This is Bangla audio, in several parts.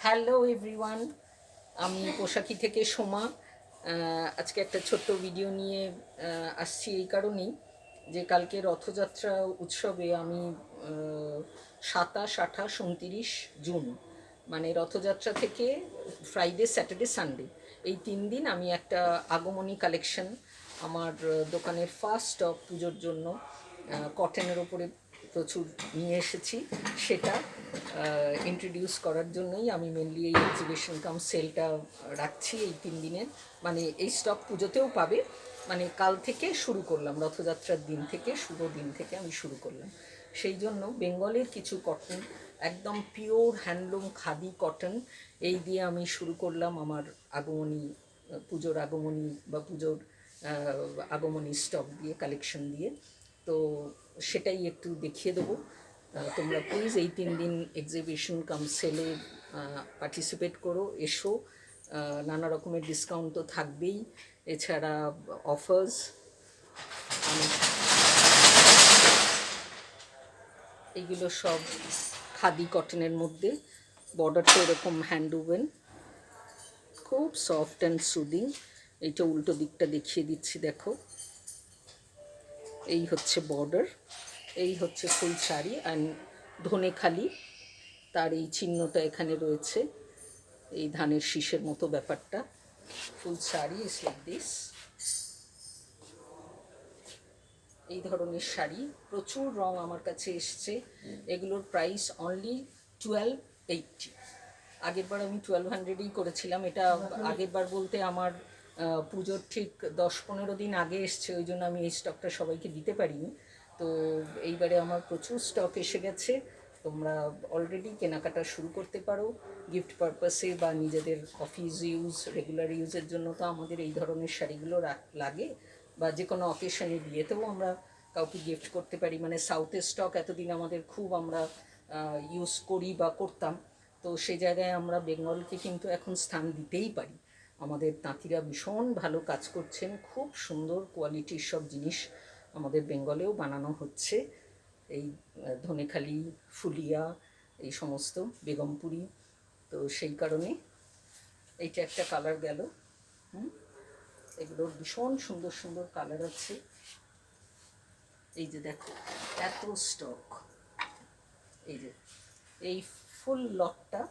হ্যালো এভরিওয়ান, আমি পোশাকি থেকে সোমা। আজকে একটা ছোট্ট ভিডিও নিয়ে আসছি এই কারণেই যে কালকে রথযাত্রা উৎসবে আমি 27, 28, 29 জুন মানে রথযাত্রা থেকে ফ্রাইডে, স্যাটারডে, সানডে এই 3 দিন আমি একটা আগমনী কালেকশন আমার দোকানের ফার্স্ট স্টক পুজোর জন্য কটনের ওপরে প্রচুর নিয়ে এসেছি। সেটা ইন্ট্রোডিউস করার জন্যই আমি মেনলি এই এক্সিবিশন কাম সেলটা রাখছি এই 3 দিনের। মানে এই স্টক পুজোতেও পাবে। মানে কাল থেকে শুরু করলাম, রথযাত্রার দিন থেকে, শুভ দিন থেকে আমি শুরু করলাম। সেই জন্য বেঙ্গলের কিছু কটন, একদম পিওর হ্যান্ডলুম খাদি কটন, এই দিয়ে আমি শুরু করলাম আমার আগমনী, পুজোর আগমনী বা পুজোর আগমনী স্টক দিয়ে, কালেকশন দিয়ে। তো সেটাই একটু দেখিয়ে দেবো। তোমরা প্লিজ এই 3 দিন এক্সিবিশন কাম সেলে পার্টিসিপেট করো, এসো। নানা রকমের ডিসকাউন্ট তো থাকবেই, এছাড়া অফার্স। আমি এইগুলো সব খাদি কটনের মধ্যে, বর্ডারটা এরকম হ্যান্ড উবেন, খুব সফট অ্যান্ড সুদিং। এইটা উল্টো দিকটা দেখিয়ে দিচ্ছি, দেখো। এই হচ্ছে বর্ডার, এই হচ্ছে ফুল শাড়ি, অ্যান্ড ধনেখালি তার এই চিহ্নটা এখানে রয়েছে, এই ধানের শীষের মতো ব্যাপারটা। ফুল শাড়ি ইস লাইক দিস। এই ধরনের শাড়ি প্রচুর রং আমার কাছে এসছে। এগুলোর প্রাইস অনলি 1280। আগের বার আমি 1200ই করেছিলাম। এটা আগের বার বলতে আমার পুজোর ঠিক 10-15 দিন আগে এসছে, ওই জন্য আমি এই স্টকটা সবাইকে দিতে পারিনি। তো এইবারে আমার প্রচুর স্টক এসে গেছে। তোমরা অলরেডি কেনাকাটা শুরু করতে পারো গিফট পারপাসে বা নিজেদের অফিস ইউজ, রেগুলার ইউজের জন্য তো আমাদের এই ধরনের শাড়িগুলো লাগে, বা যে কোনো অকেশনে, বিয়েতেও আমরা কাউকে গিফট করতে পারি। মানে সাউথের স্টক এতদিন আমাদের খুব আমরা ইউজ করি বা করতাম। তো সেই জায়গায় আমরা বেঙ্গলকে কিন্তু এখন স্থান দিতেই পারি। আমাদের তাঁতিরা ভীষণ ভালো কাজ করছেন, খুব সুন্দর কোয়ালিটির সব জিনিস আমাদের বেঙ্গলেও বানানো হচ্ছে। এই ধনেখালি, ফুলিয়া, এই সমস্ত বেগমপুরি। তো সেই কারণে এইটা একটা কালার গেল। এগুলোর ভীষণ সুন্দর সুন্দর কালার আছে। এই যে দেখো, এত স্টক। এই যে এই ফুল লটটা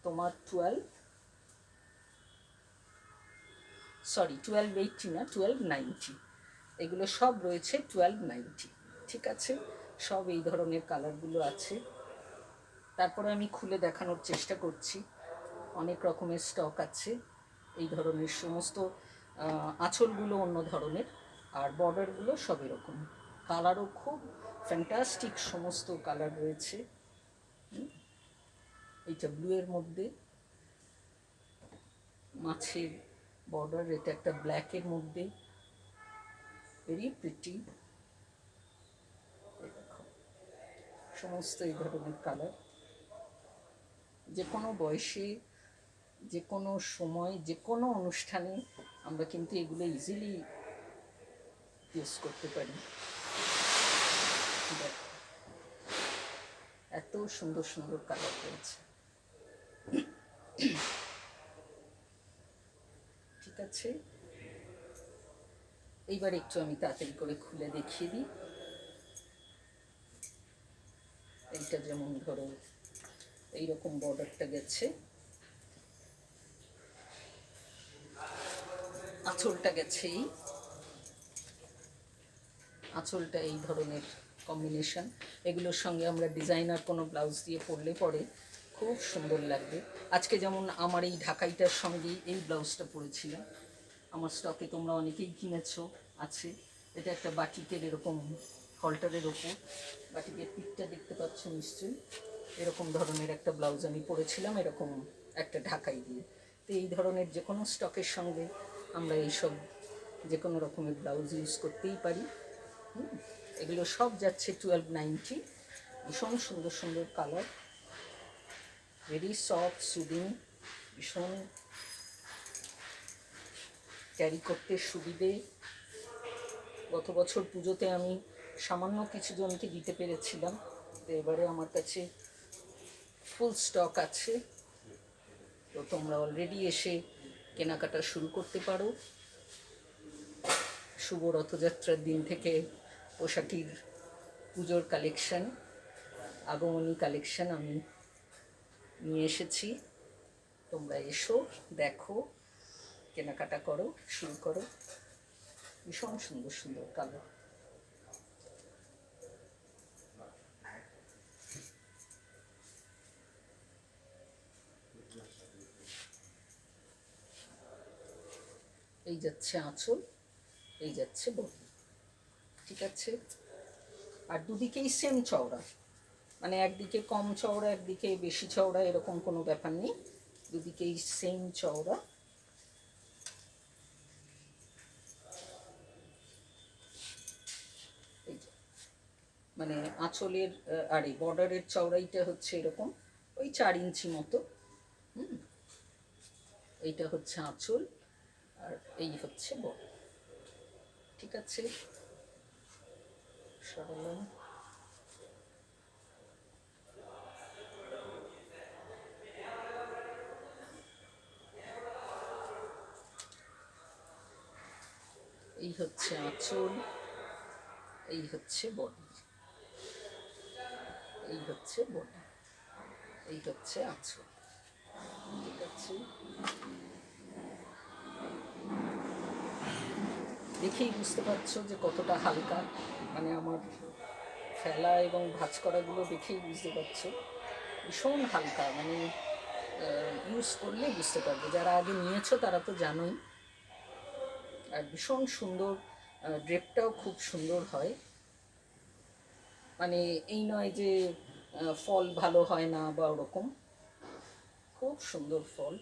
তোমার 1280 না, 1290। এগুলো সব রয়েছে 1290, ঠিক আছে? সব এই ধরনের কালারগুলো আছে। তারপরে আমি খুলে দেখানোর চেষ্টা করছি, অনেক রকমের স্টক আছে এই ধরনের সমস্ত। আঁচলগুলো অন্য ধরনের, আর বর্ডারগুলো সব এরকম। কালারও খুব ফ্যান্টাস্টিক সমস্ত কালার রয়েছে। এইটা ব্লুয়ের মধ্যে মাছের বর্ডার, এটা একটা ব্ল্যাকের মধ্যে, ভেরি প্রিটি। দেখো সমস্ত এই ধরনের কালার, যে কোনো বয়সে, যে কোনো সময়, যে কোনো অনুষ্ঠানে আমরা কিন্তু এগুলো ইজিলি ইউজ করতে পারি। এত সুন্দর সুন্দর কালার রয়েছে, ঠিক আছে? এইবার একটু আমি তাড়াতাড়ি করে খুলে দেখিয়ে দিই। এইটা যেমন ধরো এইরকম বর্ডারটা গেছে, আঁচলটা গেছে, এই আঁচলটা এই ধরনের কম্বিনেশন। এগুলোর সঙ্গে আমরা ডিজাইনার কোনো ব্লাউজ দিয়ে পরলে পরে খুব সুন্দর লাগবে। আজকে যেমন আমার এই ঢাকাইটার সঙ্গেই এই ব্লাউজটা পরেছিলাম। আমার স্টকে তোমরা অনেকেই কিনেছো, আছে। এটা একটা বাটিকের এরকম হল্টারের ওপর, বাটিকের পিঠটা দেখতে পাচ্ছ নিশ্চয়ই। এরকম ধরনের একটা ব্লাউজ আমি পরেছিলাম, এরকম একটা ঢাকাই দিয়ে। তো এই ধরনের যে কোনো স্টকের সঙ্গে আমরা এইসব যে কোনো রকমের ব্লাউজ ইউজ করতেই পারি। এগুলো সব যাচ্ছে 1290। ভীষণ সুন্দর সুন্দর কালার, ভেরি সফট সুদিং, ভীষণ ক্যারি করতে সুবিধে। গত বছর পুজোতে আমি সামান্য কিছু জনকে দিতে পেরেছিলাম, তো এবারে আমার কাছে ফুল স্টক আছে। তো তোমরা অলরেডি এসে কেনাকাটা শুরু করতে পারো। শুভ রথযাত্রার দিন থেকে পোশাকির পুজোর কালেকশন, আগমনী কালেকশন আমি নিয়ে এসেছি। তোমরা এসো, দেখো, কেনাকাটা করো, শুরু করো। ভীষণ সুন্দর সুন্দর কালার। এই যাচ্ছে আঁচল, এই যাচ্ছে বডি, ঠিক আছে। আর দুদিকেই সেম চওড়া, মানে একদিকে কম চওড়া একদিকে বেশি চওড়া এরকম কোনো ব্যাপার নেই, দুদিকেই সেম চওড়া। এই যে মানে আঁচলের আর এই বর্ডারের চওড়াইটা হচ্ছে এরকম ওই 4 ইঞ্চি মতো। এইটা হচ্ছে আঁচল আর এই হচ্ছে বডি, ঠিক আছে। সরলাম। এই হচ্ছে আঁচল, এই হচ্ছে বডি, এই হচ্ছে বডি, এই হচ্ছে আঁচল, ঠিক আছে। দেখেই বুঝতে পারছো যে কতটা হালকা, মানে আমার ফেলা এবং ভাঁজ করাগুলো দেখেই বুঝতে পারছো ভীষণ হালকা, মানে ইউজ করলে বুঝতে পারবে, যারা আগে নিয়েছো তারা তো জানোই। আর ভীষণ সুন্দর, ড্রেপটাও খুব সুন্দর হয়, মানে এই নয় যে ফল ভালো হয় না বা ওরকম, খুব সুন্দর ফল,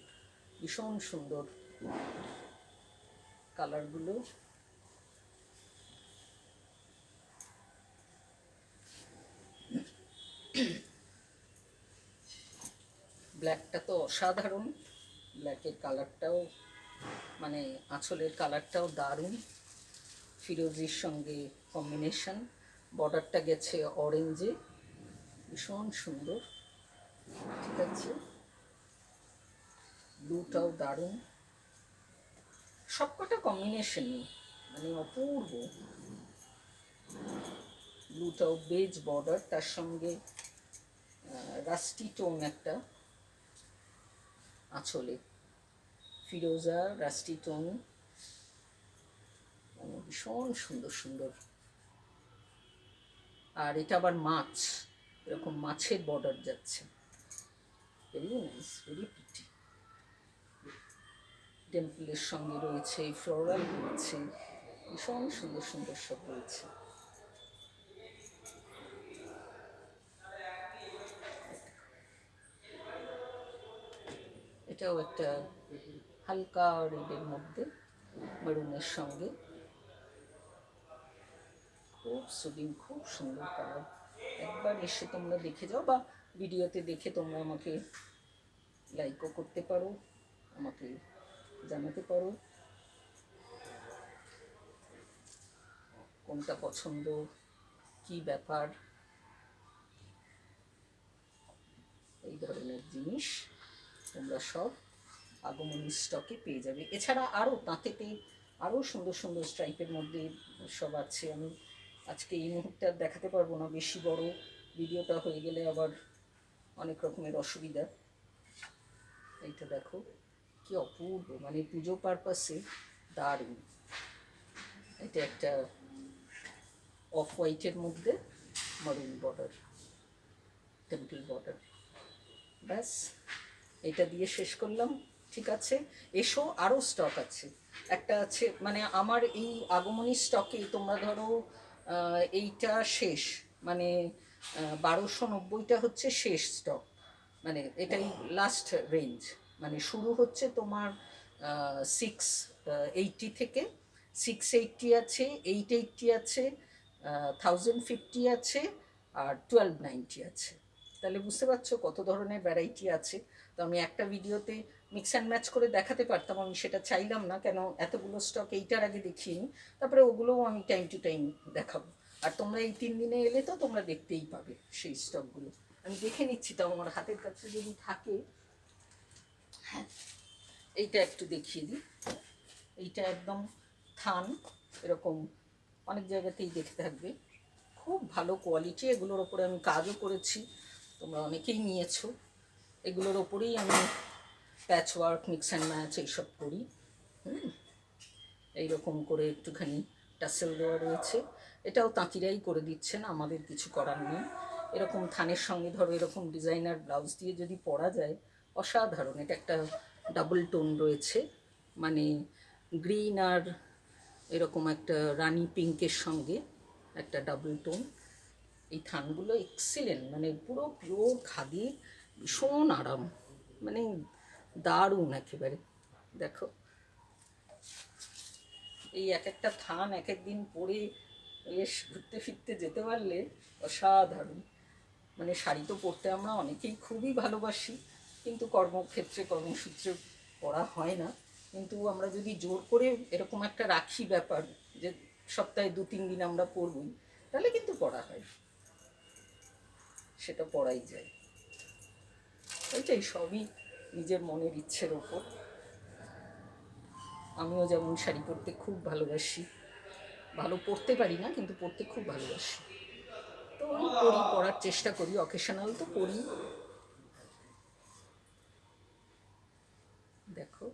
ভীষণ সুন্দর কালারগুলো। ব্ল্যাকটা তো অসাধারণ, ব্ল্যাকের কালারটাও মানে আঁচলের কালারটাও দারুণ, ফিরোজির সঙ্গে কম্বিনেশন, বর্ডারটা গেছে অরেঞ্জে, ভীষণ সুন্দর, ঠিক আছে। ব্লুটাও দারুণ, সবকটা কম্বিনেশনই মানে অপূর্ব। ব্লুটাও বেজ বর্ডার, তার সঙ্গে রাস্টি টোন একটা আঁচলে, ফিরোজা রাস্টি টোন, মানে ভীষণ সুন্দর সুন্দর। আর এটা আবার মাছ, এরকম মাছের বর্ডার যাচ্ছে, ভেরি নাইস, ভেরি প্রিটি। টেম্পলের সঙ্গে রয়েছে ফ্লোরাল রয়েছে, ভীষণ সুন্দর সুন্দর সব রয়েছে। এটাও একটা হালকা রেডের মধ্যে মেরুনের সঙ্গে, খুব সুদিং, খুব সুন্দর কালার। একবার এসে তোমরা দেখে যাও, বা ভিডিওতে দেখে তোমরা আমাকে লাইকও করতে পারো, আমাকে জানাতে পারো কোনটা পছন্দ, কি ব্যাপার। এই ধরনের জিনিস তোমরা সব আগমনী স্টকে পেয়ে যাবে। এছাড়া আরও তাঁতেতে আরও সুন্দর সুন্দর স্ট্রাইপের মধ্যে সব আছে, আমি আজকে এই মুহূর্তে আর দেখাতে পারবো না, বেশি বড় ভিডিওটা হয়ে গেলে আবার অনেক রকমের অসুবিধা। এইটা দেখো কি অপূর্ব, মানে পুজো পারপাসে দারুণ। এটা একটা অফ হোয়াইটের মধ্যে মারুন বর্ডার, টেম্পল বর্ডার, ব্যাস এটা দিয়ে শেষ করলাম, ঠিক আছে। এসো, আরও স্টক আছে, একটা আছে মানে আমার এই আগমনী স্টকে তোমরা ধরো এইটা শেষ, মানে 1290টা হচ্ছে শেষ স্টক, মানে এটাই লাস্ট রেঞ্জ, মানে শুরু হচ্ছে তোমার 680 থেকে, 680 আছে, 880 আছে, 1050 আছে, আর 1290 আছে। তাহলে বুঝতে পারছো কত ধরনের ভ্যারাইটি আছে। তো আমি একটা ভিডিওতে মিক্স অ্যান্ড ম্যাচ করে দেখাতে পারতাম, আমি সেটা চাইলাম না, কেন এতগুলো স্টক এইটার আগে দেখিনি, তারপরে ওগুলোও আমি টাইম টু টাইম দেখাবো। আর তোমরা এই 3 দিনে এলে তো তোমরা দেখতেই পাবে সেই স্টকগুলো। আমি দেখে নিচ্ছি, তাও আমার হাতের কাছে যদি থাকে, হ্যাঁ এইটা একটু দেখিয়ে দিই। এইটা একদম থান, এরকম অনেক জায়গাতেই দেখে থাকবে, খুব ভালো কোয়ালিটি। এগুলোর ওপরে আমি কাজও করেছি, তোমরা অনেকেই নিয়েছো। এগুলোর ওপরেই আমি প্যাচ ওয়ার্ক, মিক্স অ্যান্ড ম্যাচ এইসব করি। এইরকম করে একটুখানি টাসেল দেওয়া রয়েছে, এটাও তাঁতিরাই করে দিচ্ছেন, আমাদের কিছু করার নেই। এরকম থানের সঙ্গে ধরো এরকম ডিজাইনার ব্লাউজ দিয়ে যদি পরা যায়, অসাধারণ। এটা একটা ডাবল টোন রয়েছে, মানে গ্রিন আর এরকম একটা রানি পিঙ্কের সঙ্গে একটা ডাবল টোন। এই থানগুলো এক্সিলেন্ট, মানে পুরো পিওর খাদি, ভীষণ আরাম, মানে দারুণ একেবারে। দেখো এই এক একটা থান এক এক দিন পরে বেশ ঘুরতে ফিরতে যেতে পারলে অসাধারণ। মানে শাড়ি তো পরতে আমরা অনেকেই খুবই ভালোবাসি, কিন্তু কর্মক্ষেত্রে কর্মসূত্রে পরা হয় না। কিন্তু আমরা যদি জোর করে এরকম একটা রাখি ব্যাপার, যে সপ্তাহে 2-3 দিন আমরা পরবই, তাহলে কিন্তু পরা হয়, সেটা পরাই যায়। ওইটাই, সবই নিজের মনের ইচ্ছের ওপর। আমিও যেমন শাড়ি পরতে খুব ভালোবাসি, ভালো পরতে পারি না কিন্তু পরতে খুব ভালোবাসি, তো আমি পরি, পরার চেষ্টা করি, অকেশনাল তো পরি। দেখো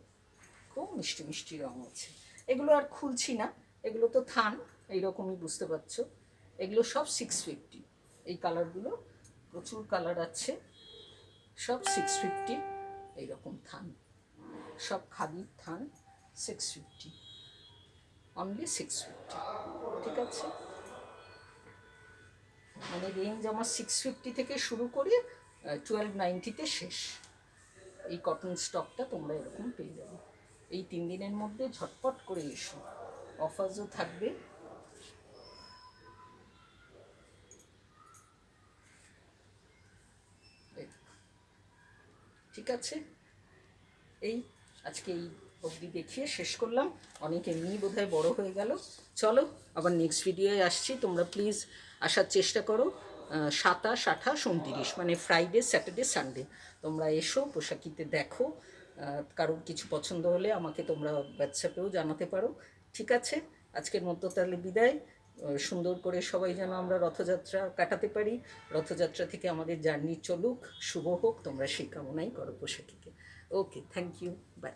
খুব মিষ্টি মিষ্টি রঙ আছে। এগুলো আর খুলছি না, এগুলো তো থান, এইরকমই বুঝতে পারছো। এগুলো সব 650। এই কালারগুলো প্রচুর কালার আছে, সব 650। এইরকম থান, সব খাদির থান, 650, অনলি 650। ঠিক আছে, মানে রেঞ্জ আমার 650 থেকে শুরু করে 1290-তে শেষ। এই কটন স্টকটা তোমরা এরকম পেয়ে যাবে। এই 3 দিনের মধ্যে ঝটপট করে এসো, অফার্সও থাকবে। ঠিক আছে, এই আজকে এই অবধি দেখিয়ে শেষ করলাম, অনেক এমনিই বোধহয় বড় হয়ে গেল। চলো আবার নেক্সট ভিডিওয়ে আসছি, তোমরা প্লিজ আসার চেষ্টা করো। 27, 28, 29, মানে ফ্রাইডে, স্যাটারডে, সানডে তোমরা এসো, পোশাকিতে দেখো। কারোর কিছু পছন্দ হলে আমাকে তোমরা হোয়াটসঅ্যাপেও জানাতে পারো। ঠিক আছে, আজকের মতো তাহলে বিদায়। সুন্দর করে সবাই যেন আমরা রথযাত্রা কাটাতে পারি, রথযাত্রা থেকে আমাদের জার্নি চলুক, শুভ হোক, তোমরা সেই কামনাই করো পোশাকিকে। ওকে, থ্যাংক ইউ, বাই।